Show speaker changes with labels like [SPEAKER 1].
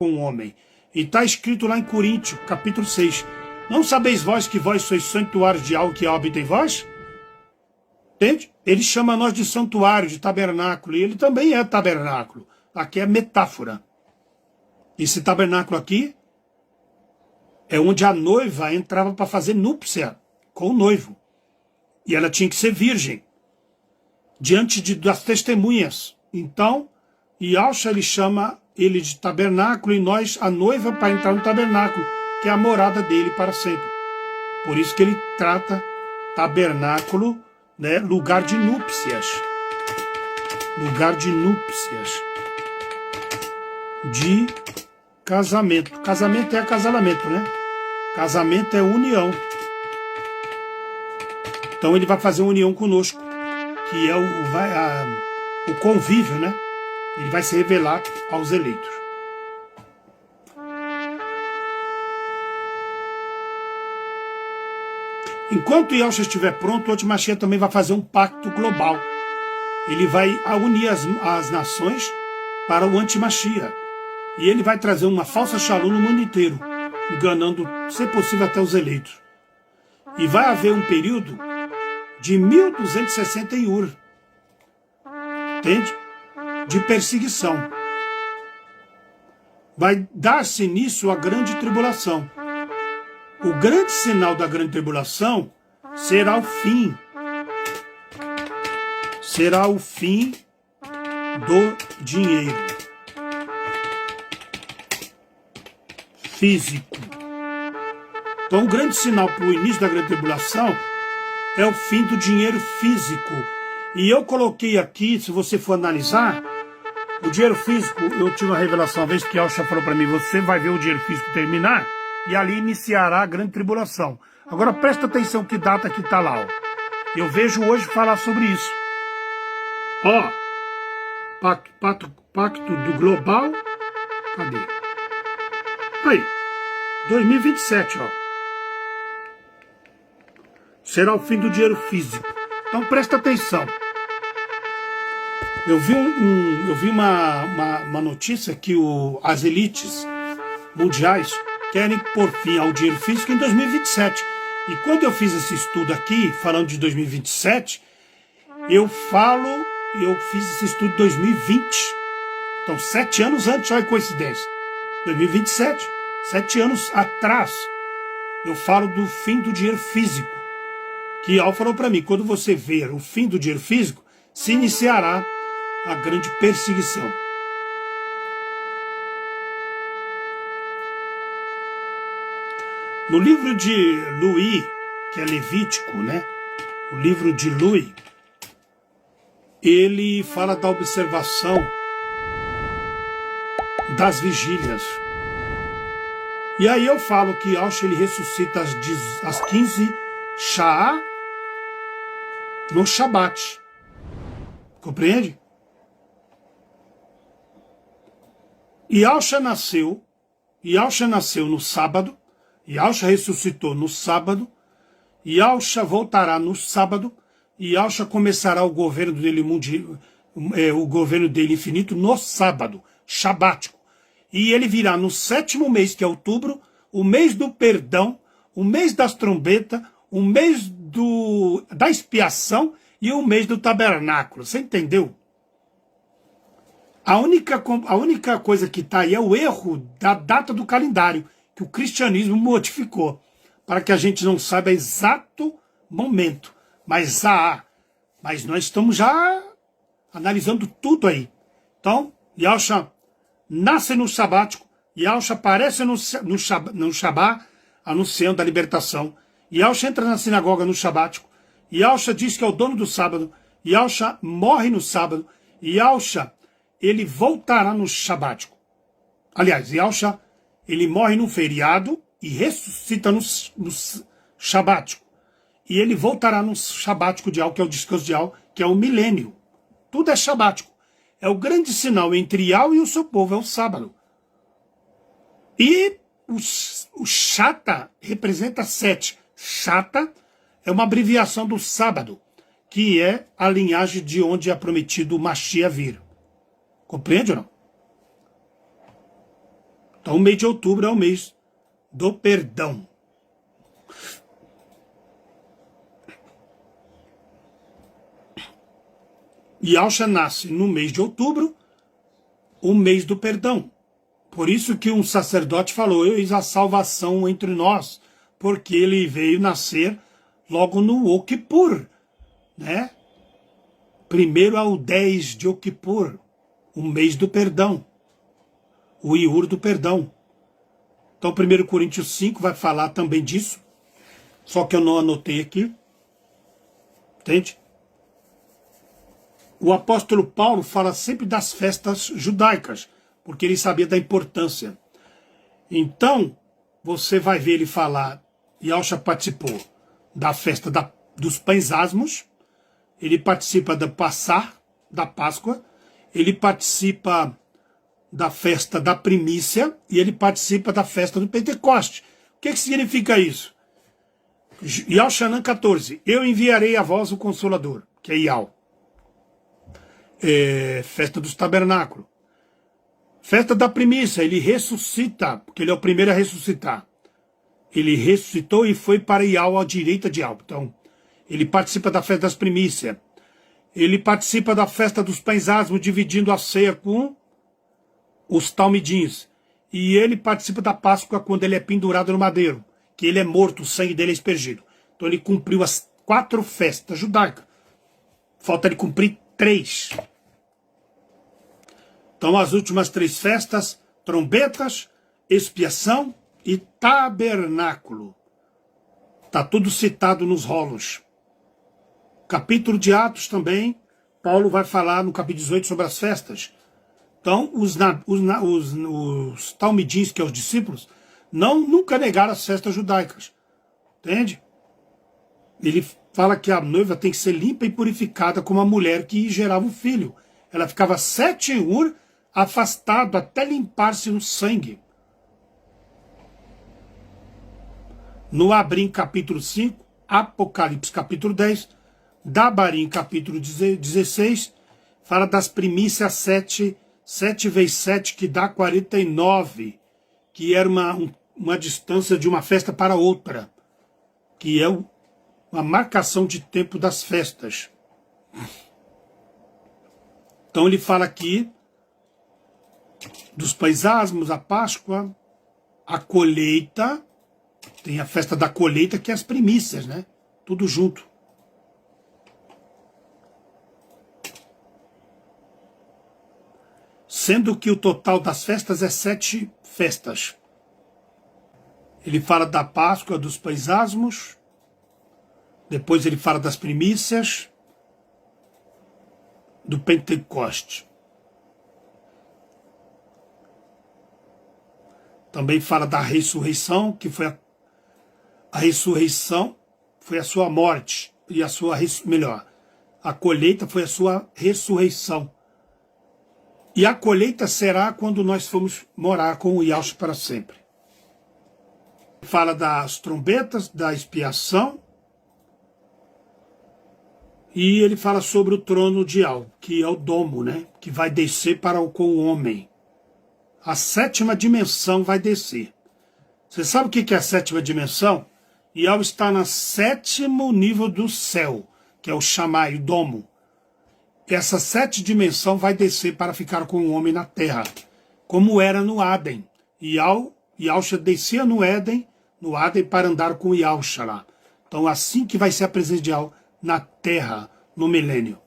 [SPEAKER 1] com o homem. E está escrito lá em Coríntios, capítulo 6. Não sabeis vós que vós sois santuários de algo que habita em vós? Entende? Ele chama nós de santuário, de tabernáculo, e ele também é tabernáculo. Aqui é metáfora. Esse tabernáculo aqui é onde a noiva entrava para fazer núpcia com o noivo. E ela tinha que ser virgem, diante das testemunhas. Então, Yahshua, ele chama ele de tabernáculo e nós, a noiva, para entrar no tabernáculo, que é a morada dele para sempre. Por isso que ele trata tabernáculo, né, lugar de núpcias. Lugar de núpcias. De casamento. Casamento é acasalamento, né? Casamento é união. Então ele vai fazer uma união conosco, que é o convívio, né? Ele vai se revelar aos eleitos. Enquanto Yahshua estiver pronto, o Antimachia também vai fazer um pacto global. Ele vai unir as nações para o Antimachia. E ele vai trazer uma falsa shalom no mundo inteiro, enganando, se possível, até os eleitos. E vai haver um período de 1260 Iur. Entende? De perseguição. Vai dar-se início à grande tribulação. O grande sinal da grande tribulação será o fim. Será o fim do dinheiro físico. Então, o grande sinal para o início da grande tribulação é o fim do dinheiro físico. E eu coloquei aqui, se você for analisar, o dinheiro físico, eu tive uma revelação uma vez que Yahshua falou para mim, você vai ver o dinheiro físico terminar e ali iniciará a grande tribulação. Agora presta atenção que data que está lá. Ó. Eu vejo hoje falar sobre isso. Ó, pacto do global, cadê? Aí, 2027, ó. Será o fim do dinheiro físico. Então presta atenção. Eu vi uma notícia que as elites mundiais querem pôr fim ao dinheiro físico em 2027. E quando eu fiz esse estudo aqui, falando de 2027, eu fiz esse estudo em 2020. Então, 7 anos antes, olha que coincidência. 2027, 7 anos atrás, eu falo do fim do dinheiro físico. Que Al falou para mim, quando você ver o fim do dinheiro físico, se iniciará a grande perseguição. No livro de Luí, que é Levítico, né? O livro de Luí, ele fala da observação das vigílias. E aí eu falo que Yahshua ele ressuscita às 15 Sha'á no Shabat. Compreende? Yahshua nasceu no sábado, Yahshua ressuscitou no sábado, Yahshua voltará no sábado, e Yahshua começará o governo dele o governo dele infinito no sábado, shabático. E ele virá no 7º mês, que é outubro, o mês do perdão, o mês das trombetas, o mês da expiação e o mês do tabernáculo. Você entendeu? A única coisa que está aí é o erro da data do calendário, que o cristianismo modificou, para que a gente não saiba exato momento. Mas nós estamos já analisando tudo aí. Então, Yahshua nasce no sabático, Yahshua aparece no Shabá, anunciando a libertação. Yahshua entra na sinagoga no sabático, Yahshua diz que é o dono do sábado, Yahshua morre no sábado, Yahshua ele voltará no sabático. Aliás, Yahshua ele morre no feriado e ressuscita no sabático. E ele voltará no sabático de Al, que é o descanso de Al, que é o milênio. Tudo é sabático. É o grande sinal entre Al e o seu povo, é o sábado. E o Shata representa 7. Shata é uma abreviação do sábado, que é a linhagem de onde é prometido o Mashiach vir. Compreende ou não? Então o mês de outubro é o mês do perdão. Yahshua nasce no mês de outubro, o mês do perdão. Por isso que um sacerdote falou, eis a salvação entre nós, porque ele veio nascer logo no Yom Kippur, né? Primeiro ao 10 de Yom Kippur, o mês do perdão, o Iur do perdão. Então 1 Coríntios 5 vai falar também disso, só que eu não anotei aqui, entende? O apóstolo Paulo fala sempre das festas judaicas, porque ele sabia da importância. Então, você vai ver ele falar, Yahshua participou da festa dos pães asmos, ele participa da da Páscoa, ele participa da festa da primícia e ele participa da festa do Pentecoste. O que significa isso? Yahshua 14, eu enviarei a vós o Consolador, que é Yahweh. Festa dos tabernáculos. Festa da primícia, ele ressuscita, porque ele é o primeiro a ressuscitar. Ele ressuscitou e foi para Yahweh à direita de Yahweh. Então, ele participa da festa das primícias. Ele participa da festa dos pães asmos, dividindo a ceia com os talmidins. E ele participa da Páscoa quando ele é pendurado no madeiro, que ele é morto, o sangue dele é aspergido. Então ele cumpriu as 4 festas judaicas. Falta ele cumprir 3. Então as últimas 3 festas, trombetas, expiação e tabernáculo. Está tudo citado nos rolos. Capítulo de Atos também, Paulo vai falar no capítulo 18 sobre as festas. Então os talmidins, que são os discípulos, nunca negaram as festas judaicas. Entende? Ele fala que a noiva tem que ser limpa e purificada como a mulher que gerava um filho. Ela ficava 7 ur afastado até limpar-se no sangue. No Abrim, capítulo 5, Apocalipse, capítulo 10, Dabarim, capítulo 16, fala das primícias 7 vezes 7, que dá 49, que era uma distância de uma festa para outra, que é uma marcação de tempo das festas. Então ele fala aqui dos pães asmos, a Páscoa, a colheita, tem a festa da colheita, que é as primícias, né? Tudo junto. Sendo que o total das festas é 7 festas. Ele fala da Páscoa, dos pães asmos, depois ele fala das primícias, do Pentecoste. Também fala da ressurreição, que foi a ressurreição foi a sua morte, e a sua, a colheita foi a sua ressurreição. E a colheita será quando nós formos morar com o Yahshua para sempre. Fala das trombetas, da expiação, e ele fala sobre o trono de Yahweh, que é o domo, né? Que vai descer com o homem. A 7ª dimensão vai descer. Você sabe o que é a 7ª dimensão? Yahweh está no 7º nível do céu, que é o Shammai, o domo. Essa 7ª dimensão vai descer para ficar com o homem na terra, como era no Éden. Yahshua descia no Éden para andar com Yahshua lá. Então assim que vai ser a presença de Yahweh na terra, no milênio.